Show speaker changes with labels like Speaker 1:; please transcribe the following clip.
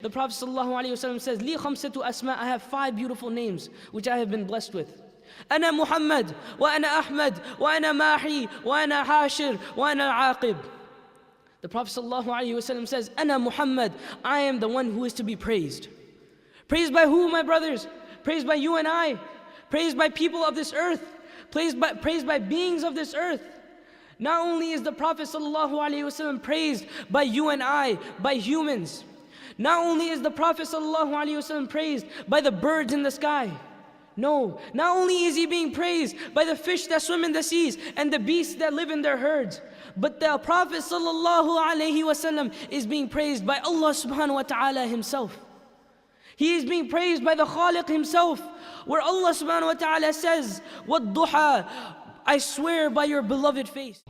Speaker 1: The Prophet ﷺ says, "Li khamsatu asma," I have 5 beautiful names which I have been blessed with. Ana Muhammad, wa ana Ahmad, wa ana Mahi, wa ana Hashir, wa ana Al-Aqib. The Prophet ﷺ says, "Ana Muhammad," I am the one who is to be praised. Praised by who, my brothers? Praised by you and I. Praised by people of this earth. Praised by beings of this earth. Not only is the Prophet ﷺ praised by you and I, by humans. Not only is the Prophet ﷺ praised by the birds in the sky. No, not only is he being praised by the fish that swim in the seas and the beasts that live in their herds, but the Prophet ﷺ is being praised by Allah subhanahu wa ta'ala himself. He is being praised by the Khaliq himself, where Allah subhanahu wa ta'ala says, وَالضُّحَى, I swear by your beloved face.